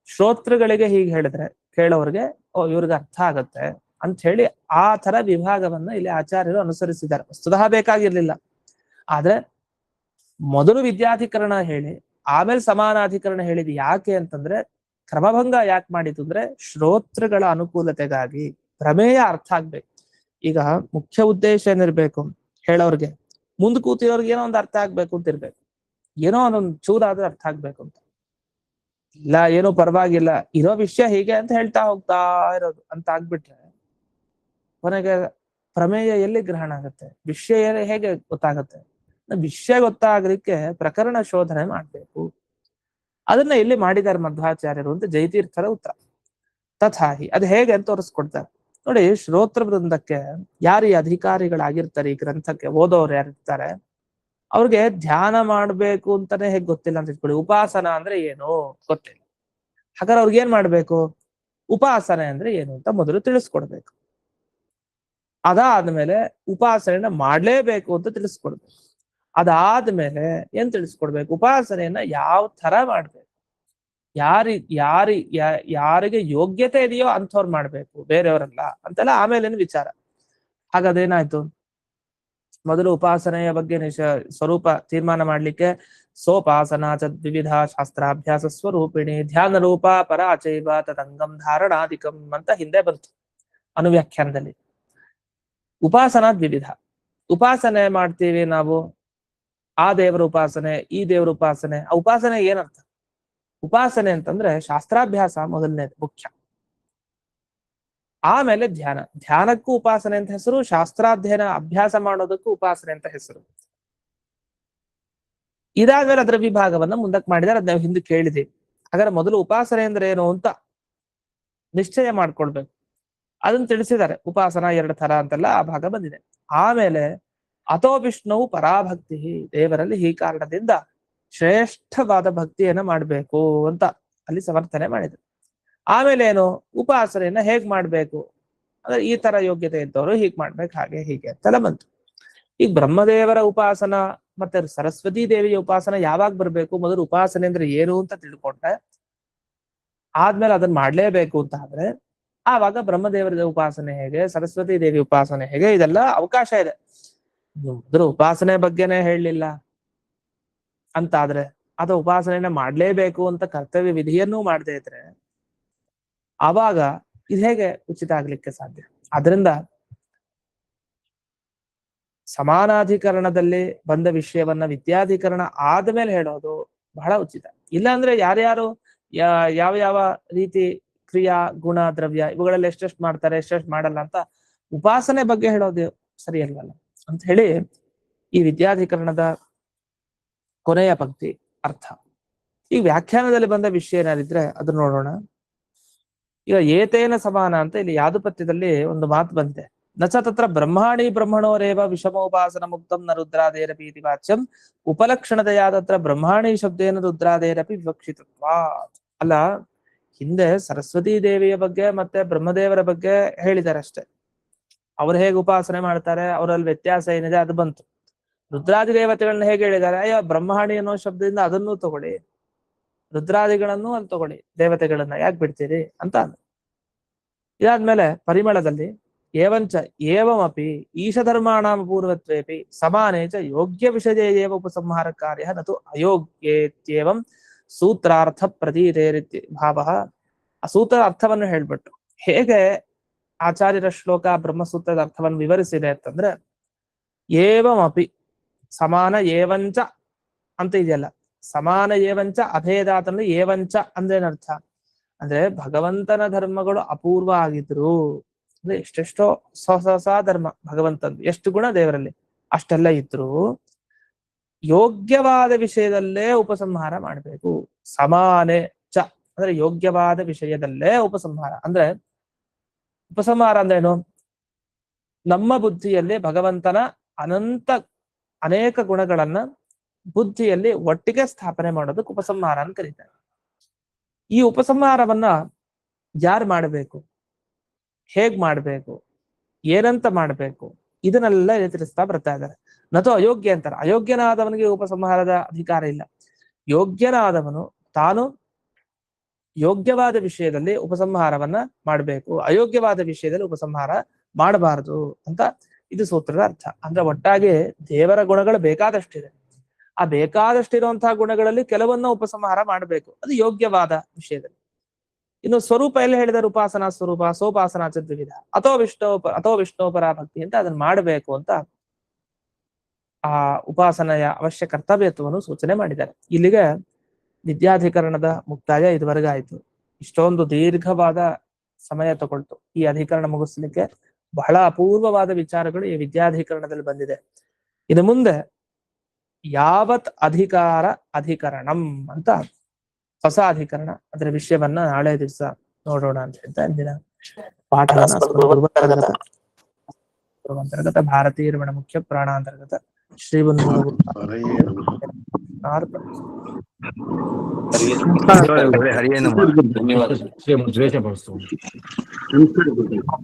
ಶ್ರೋತೃಗಳಿಗೆ ಹೀಗೆ ಹೇಳಿದ್ರೆ ಕೇಳೋರ್ಗೆ ಇವ್ರಿಗೆ ಅರ್ಥ ಆಗತ್ತೆ, ಅಂತ ಹೇಳಿ ಆ ತರ ವಿಭಾಗವನ್ನ ಇಲ್ಲಿ ಆಚಾರ್ಯರು ಅನುಸರಿಸಿದ್ದಾರೆ. ವಸ್ತುತಃ ಬೇಕಾಗಿರ್ಲಿಲ್ಲ, ಆದ್ರೆ ಮೊದಲು ವಿದ್ಯಾಧಿಕರಣ ಹೇಳಿ ಆಮೇಲೆ ಸಮಾನಾಧಿಕರಣ ಹೇಳಿದ್ ಯಾಕೆ ಅಂತಂದ್ರೆ, ಕ್ರಮಭಂಗ ಯಾಕೆ ಮಾಡಿತು ಅಂದ್ರೆ ಶ್ರೋತೃಗಳ ಅನುಕೂಲತೆಗಾಗಿ, ಪ್ರಮೇಯ ಅರ್ಥ ಆಗ್ಬೇಕು. ಈಗ ಮುಖ್ಯ ಉದ್ದೇಶ ಏನಿರ್ಬೇಕು, ಹೇಳೋರ್ಗೆ ಮುಂದ್ ಕೂತಿರೋರ್ಗೆ ಏನೋ ಒಂದು ಅರ್ಥ ಆಗ್ಬೇಕು ಅಂತ ಇರ್ಬೇಕು, ಏನೋ ಒಂದೊಂದು ಚೂರಾದ್ರೆ ಅರ್ಥ ಆಗ್ಬೇಕು ಅಂತ ಇಲ್ಲ, ಏನೋ ಪರವಾಗಿಲ್ಲ ಇರೋ ವಿಷಯ ಹೀಗೆ ಅಂತ ಹೇಳ್ತಾ ಹೋಗ್ತಾ ಇರೋದು ಅಂತ ಆಗ್ಬಿಟ್ರೆ ಕೊನೆಗೆ ಪ್ರಮೇಯ ಎಲ್ಲಿ ಗ್ರಹಣ ಆಗುತ್ತೆ, ವಿಷಯ ಹೇಗೆ ಗೊತ್ತಾಗುತ್ತೆ? ವಿಷಯ ಗೊತ್ತಾಗಲಿಕ್ಕೆ ಪ್ರಕರಣ ಶೋಧನೆ ಮಾಡ್ಬೇಕು. ಅದನ್ನ ಎಲ್ಲಿ ಮಾಡಿದ್ದಾರೆ ಮಧ್ವಾಚಾರ್ಯರು ಅಂತ ಜಯತೀರ್ಥರ ಉತ್ತರ. ತಥಾಹಿ ಅದು ಹೇಗೆ ಅಂತ ತೋರಿಸ್ಕೊಡ್ತಾರೆ ನೋಡಿ. ಶ್ರೋತೃ ವೃಂದಕ್ಕೆ ಯಾರು ಈ ಅಧಿಕಾರಿಗಳಾಗಿರ್ತಾರೆ, ಈ ಗ್ರಂಥಕ್ಕೆ ಓದೋರು ಯಾರಿರ್ತಾರೆ, ಅವ್ರಿಗೆ ಧ್ಯಾನ ಮಾಡ್ಬೇಕು ಅಂತಾನೆ ಹೇಗೆ ಗೊತ್ತಿಲ್ಲ ಅಂತ ಇಟ್ಕೊಳ್ಳಿ. ಉಪಾಸನ ಅಂದ್ರೆ ಏನು ಗೊತ್ತಿಲ್ಲ. ಹಾಗಾದ್ರೆ ಅವ್ರಿಗೆ ಏನ್ ಮಾಡ್ಬೇಕು, ಉಪಾಸನೆ ಅಂದ್ರೆ ಏನು ಅಂತ ಮೊದಲು ತಿಳಿಸ್ಕೊಡ್ಬೇಕು. ಅದಾದ್ಮೇಲೆ ಉಪಾಸನೆಯನ್ನ ಮಾಡ್ಲೇಬೇಕು ಅಂತ ತಿಳಿಸ್ಕೊಡ್ಬೇಕು. ಅದಾದ್ಮೇಲೆ ಏನ್ ತಿಳಿಸ್ಕೊಡ್ಬೇಕು, ಉಪಾಸನೆಯನ್ನ ಯಾವ ತರ ಮಾಡ್ಬೇಕು, ಯಾರಿಗೆ ಯೋಗ್ಯತೆ ಇದೆಯೋ ಅಂಥವ್ರು ಮಾಡ್ಬೇಕು, ಬೇರೆಯವರಲ್ಲ ಅಂತೆಲ್ಲ ಆಮೇಲೇನು ವಿಚಾರ. ಹಾಗಾದೇನಾಯ್ತು, ಮೊದಲು ಉಪಾಸನೆಯ ಬಗ್ಗೆ ಸ್ವರೂಪ ತೀರ್ಮಾನ ಮಾಡ್ಲಿಕ್ಕೆ ಸೋಪಾಸನ ವಿವಿಧ ಶಾಸ್ತ್ರಾಭ್ಯಾಸ ಸ್ವರೂಪಿಣಿ ಧ್ಯಾನ ರೂಪ ಪರಾಚೈವ ತದಂಗಂ ಧಾರಣಾಧಿಕಂ ಅಂತ ಹಿಂದೆ ಬಂತು ಅನುವ್ಯಾಖ್ಯಾನದಲ್ಲಿ. ಉಪಾಸನಾ ವಿವಿಧ, ಉಪಾಸನೆ ಮಾಡ್ತೀವಿ ನಾವು, ಆ ದೇವರ ಉಪಾಸನೆ, ಈ ದೇವರ ಉಪಾಸನೆ. ಆ ಉಪಾಸನೆ ಏನರ್ಥ? ಉಪಾಸನೆ ಅಂತಂದ್ರೆ ಶಾಸ್ತ್ರಾಭ್ಯಾಸ ಮೊದಲನೇದು ಮುಖ್ಯ, ಆಮೇಲೆ ಧ್ಯಾನ. ಧ್ಯಾನಕ್ಕೂ ಉಪಾಸನೆ ಅಂತ ಹೆಸರು, ಶಾಸ್ತ್ರಾಧ್ಯಯನ ಅಭ್ಯಾಸ ಮಾಡೋದಕ್ಕೂ ಉಪಾಸನೆ ಅಂತ ಹೆಸರು. ಇದಾದ್ಮೇಲೆ ಅದರ ವಿಭಾಗವನ್ನ ಮುಂದಕ್ಕೆ ಮಾಡಿದರೆ ಅದ್ ನಾವು ಹಿಂದೆ ಕೇಳಿದೀವಿ. ಹಾಗಾದ್ರೆ ಮೊದಲು ಉಪಾಸನೆ ಅಂದ್ರೆ ಏನು ಅಂತ ನಿಶ್ಚಯ ಮಾಡ್ಕೊಳ್ಬೇಕು. ಅದನ್ನ ತಿಳಿಸಿದ್ದಾರೆ. ಉಪಾಸನ 2 ತರ ಅಂತೆಲ್ಲ ಆ ಭಾಗ ಬಂದಿದೆ. ಆಮೇಲೆ ಅಥೋ ವಿಷ್ಣುವು ಪರಾಭಕ್ತಿ, ದೇವರಲ್ಲಿ ಈ ಕಾರಣದಿಂದ ಶ್ರೇಷ್ಠವಾದ ಭಕ್ತಿಯನ್ನ ಮಾಡ್ಬೇಕು ಅಂತ ಅಲ್ಲಿ ಸಮರ್ಥನೆ ಮಾಡಿದ್ರು. ಆಮೇಲೆ ಏನು, ಉಪಾಸನೆಯನ್ನ ಹೇಗ್ ಮಾಡ್ಬೇಕು ಅಂದ್ರೆ ಈ ತರ ಯೋಗ್ಯತೆ ಇದ್ದವರು ಹೀಗ್ ಮಾಡ್ಬೇಕು, ಹಾಗೆ ಹೀಗೆ ಅಂತೆಲ್ಲ ಬಂತು. ಈಗ ಬ್ರಹ್ಮದೇವರ ಉಪಾಸನ ಮತ್ತೆ ಸರಸ್ವತಿ ದೇವಿಯ ಉಪಾಸನ ಯಾವಾಗ ಬರ್ಬೇಕು, ಮೊದಲು ಉಪಾಸನೆ ಅಂದ್ರೆ ಏನು ಅಂತ ತಿಳ್ಕೊಂಡ್ರೆ ಆದ್ಮೇಲೆ ಅದನ್ನ ಮಾಡ್ಲೇಬೇಕು ಅಂತ ಆದ್ರೆ ಆವಾಗ ಬ್ರಹ್ಮದೇವರ ಉಪಾಸನೆ ಹೇಗೆ, ಸರಸ್ವತಿ ದೇವಿ ಉಪಾಸನೆ ಹೇಗೆ, ಇದೆಲ್ಲ ಅವಕಾಶ ಇದೆ. ಮೊದಲು ಉಪಾಸನೆ ಬಗ್ಗೆನೇ ಹೇಳಲಿಲ್ಲ ಅಂತ ಆದ್ರೆ, ಅದು ಉಪಾಸನೆಯನ್ನ ಮಾಡ್ಲೇಬೇಕು ಅಂತ ಕರ್ತವ್ಯ ವಿಧಿಯನ್ನೂ ಮಾಡದೇ ಇದ್ರೆ ಆವಾಗ ಇದು ಹೇಗೆ ಉಚಿತ ಆಗ್ಲಿಕ್ಕೆ ಸಾಧ್ಯ? ಅದರಿಂದ ಸಮಾನಾಧಿಕರಣದಲ್ಲಿ ಬಂದ ವಿಷಯವನ್ನ ವಿದ್ಯಾಧಿಕರಣ ಆದ್ಮೇಲೆ ಹೇಳೋದು ಬಹಳ ಉಚಿತ. ಇಲ್ಲ ಅಂದ್ರೆ ಯಾರ್ಯಾರು ಯಾವ ಯಾವ ರೀತಿ ಕ್ರಿಯಾ ಗುಣ ದ್ರವ್ಯ ಇವುಗಳಲ್ಲಿ ಎಷ್ಟೆಷ್ಟು ಮಾಡ್ತಾರೆ ಎಷ್ಟೆಷ್ಟು ಮಾಡಲ್ಲ ಅಂತ ಉಪಾಸನೆ ಬಗ್ಗೆ ಹೇಳೋದು ಸರಿ ಅಲ್ವಲ್ಲ ಅಂತ ಹೇಳಿ ಈ ವಿದ್ಯಾಧಿಕರಣದ ಕೊನೆಯ ಪಂಕ್ತಿ ಅರ್ಥ. ಈ ವ್ಯಾಖ್ಯಾನದಲ್ಲಿ ಬಂದ ವಿಷಯ ಏನಾದಿದ್ರೆ ಅದನ್ನ ನೋಡೋಣ. ಈಗ ಏತೇನ ಸಮಾನ ಅಂತ ಇಲ್ಲಿ ಯಾದುಪತ್ಯದಲ್ಲಿ ಒಂದು ಮಾತು ಬಂತೆ. ನಚ ತತ್ರ ಬ್ರಹ್ಮಾಣಿ ಬ್ರಹ್ಮಣೋರೇವ ವಿಷಮೋಪಾಸನ ಮುಕ್ತಂ ನ ರುದ್ರಾದೇರಪಿ ಇತಿ ವಾಚ್ಯಂ ಉಪಲಕ್ಷಣತೆಯಾದತ್ರ ಬ್ರಹ್ಮಾಣಿ ಶಬ್ದೇನ ರುದ್ರಾದೇರಪಿ ವಿವಕ್ಷಿತತ್ವಾತ್. ಅಲ್ಲ, ಹಿಂದೆ ಸರಸ್ವತಿ ದೇವಿಯ ಬಗ್ಗೆ ಮತ್ತೆ ಬ್ರಹ್ಮದೇವರ ಬಗ್ಗೆ ಹೇಳಿದ್ದಾರೆ ಅಷ್ಟೇ. ಅವ್ರು ಹೇಗೆ ಉಪಾಸನೆ ಮಾಡ್ತಾರೆ, ಅವರಲ್ಲಿ ವ್ಯತ್ಯಾಸ ಏನಿದೆ ಅದು ಬಂತು. ರುದ್ರಾದಿ ದೇವತೆಗಳನ್ನ ಹೇಗೆ ಹೇಳಿದ್ದಾರೆ, ಅಯ್ಯೋ ಬ್ರಹ್ಮಾಣಿ ಅನ್ನೋ ಶಬ್ದದಿಂದ ಅದನ್ನೂ ತಗೊಳ್ಳಿ, ರುದ್ರಾದಿಗಳನ್ನು ಅಲ್ಲಿ ತಗೊಳ್ಳಿ, ದೇವತೆಗಳನ್ನ ಯಾಕೆ ಬಿಡ್ತೀರಿ ಅಂತ. ಇದಾದ್ಮೇಲೆ ಪರಿಮಳದಲ್ಲಿ ಏವಂಚ ಏವಮಪಿ ಈಶಧರ್ಮಾಣಾಂ ಪೂರ್ವತ್ವೇಪಿ ಸಮಾನೇಚ ಯೋಗ್ಯ ವಿಷಯೇವ ಉಪಸಂಹಾರ ಕಾರ್ಯ ನತು ಅಯೋಗ್ಯೇತ್ಯೇವಂ ಸೂತ್ರಾರ್ಥ ಪ್ರತೀತೇರಿತ್ಯ ಭಾವ. ಆ ಸೂತ್ರದ ಅರ್ಥವನ್ನು ಹೇಳ್ಬಿಟ್ಟು ಹೇಗೆ ಆಚಾರ್ಯರ ಶ್ಲೋಕ ಬ್ರಹ್ಮಸೂತ್ರದ ಅರ್ಥವನ್ನು ವಿವರಿಸಿದೆ ಅಂತಂದ್ರೆ, ಏವಮಪಿ ಸಮಾನ ಏವಂಚ ಅಂತ ಇದೆಯಲ್ಲ, ಸಮಾನ ಏವಂಚ ಅಭೇದಾತಂದ್ರೆ ಏವಂಚ ಅಂದ್ರೇನರ್ಥ ಅಂದ್ರೆ ಭಗವಂತನ ಧರ್ಮಗಳು ಅಪೂರ್ವ ಆಗಿದ್ರು ಅಂದ್ರೆ ಎಷ್ಟೆಷ್ಟೋ ಹೊಸ ಧರ್ಮ ಭಗವಂತಂದು, ಎಷ್ಟು ಗುಣ ದೇವರಲ್ಲಿ ಅಷ್ಟೆಲ್ಲ ಇದ್ರು, ಯೋಗ್ಯವಾದ ವಿಷಯದಲ್ಲೇ ಉಪಸಂಹಾರ ಮಾಡ್ಬೇಕು. ಸಮಾನೆ ಚ ಅಂದ್ರೆ ಯೋಗ್ಯವಾದ ವಿಷಯದಲ್ಲೇ ಉಪಸಂಹಾರ ಅಂದ್ರೆ, ಉಪಸಂಹಾರ ಅಂದ್ರೇನು, ನಮ್ಮ ಬುದ್ಧಿಯಲ್ಲಿ ಭಗವಂತನ ಅನೇಕ ಗುಣಗಳನ್ನ ಬುದ್ಧಿಯಲ್ಲಿ ಒಟ್ಟಿಗೆ ಸ್ಥಾಪನೆ ಮಾಡೋದಕ್ಕೆ ಉಪಸಂಹಾರ ಅಂತ ಕರೀತಾರೆ. ಈ ಉಪಸಂಹಾರವನ್ನ ಯಾರು ಮಾಡಬೇಕು, ಹೇಗ್ ಮಾಡ್ಬೇಕು, ಏನಂತ ಮಾಡ್ಬೇಕು, ಇದನ್ನೆಲ್ಲ ತಿಳಿಸ್ತಾ ಬರ್ತಾ ಇದ್ದಾರೆ. ನತು ಅಯೋಗ್ಯ ಅಂತಾರೆ. ಅಯೋಗ್ಯನಾದವನಿಗೆ ಉಪಸಂಹಾರದ ಅಧಿಕಾರ ಇಲ್ಲ. ಯೋಗ್ಯನಾದವನು ತಾನು ಯೋಗ್ಯವಾದ ವಿಷಯದಲ್ಲಿ ಉಪಸಂಹಾರವನ್ನ ಮಾಡಬೇಕು, ಅಯೋಗ್ಯವಾದ ವಿಷಯದಲ್ಲಿ ಉಪಸಂಹಾರ ಮಾಡಬಾರದು ಅಂತ ಇದು ಸೂತ್ರದ ಅರ್ಥ. ಅಂದ್ರೆ ಒಟ್ಟಾಗಿ ದೇವರ ಗುಣಗಳು ಬೇಕಾದಷ್ಟಿದೆ. ಆ ಬೇಕಾದಷ್ಟಿರುವಂತಹ ಗುಣಗಳಲ್ಲಿ ಕೆಲವನ್ನ ಉಪಸಂಹಾರ ಮಾಡಬೇಕು, ಅದು ಯೋಗ್ಯವಾದ ವಿಷಯದಲ್ಲಿ. ಇನ್ನು ಸ್ವರೂಪ ಎಲ್ಲ ಹೇಳಿದರೆ ಉಪಾಸನಾ ಸ್ವರೂಪ, ಸೋಪಾಸನಾ ದ್ವಿವಿಧ, ಅಥೋ ವಿಷ್ಣೋಪರ ಭಕ್ತಿ ಅಂತ ಅದನ್ನ ಮಾಡಬೇಕು ಅಂತ ಆ ಉಪಾಸನೆಯ ಅವಶ್ಯ ಕರ್ತವ್ಯತ್ವವನ್ನು ಸೂಚನೆ ಮಾಡಿದ್ದಾರೆ. ಇಲ್ಲಿಗೆ ವಿದ್ಯಾಧಿಕರಣದ ಮುಕ್ತಾಯ ಇದುವರೆಗೆ ಆಯ್ತು. ಇಷ್ಟೊಂದು ದೀರ್ಘವಾದ ಸಮಯ ತಗೊಳ್ತು ಈ ಅಧಿಕರಣ ಮುಗಿಸ್ಲಿಕ್ಕೆ. ಬಹಳ ಅಪೂರ್ವವಾದ ವಿಚಾರಗಳು ಈ ವಿದ್ಯಾಧಿಕರಣದಲ್ಲಿ ಬಂದಿದೆ. ಇನ್ನು ಮುಂದೆ ಯಾವತ್ ಅಧಿಕಾರ ಅಧಿಕರಣಂ ಅಂತ ಹೊಸ ಅಧಿಕರಣ, ಅದರ ವಿಷಯವನ್ನ ನಾಳೆ ದಿವಸ ನೋಡೋಣ ಅಂತ ಹೇಳ್ತಾ ಇಂದಿನ ಪಾಠವನ್ನ ಅಂತರ್ಗತ ಭಾರತೀಯ ರಮಣ ಮುಖ್ಯ ಪ್ರಾಣಾಂತರ್ಗತ ಶ್ರೀಬಂಧು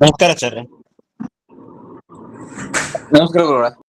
ನಮಸ್ಕಾರ ನಮಸ್ಕಾರ ಗುರುಗಳೇ.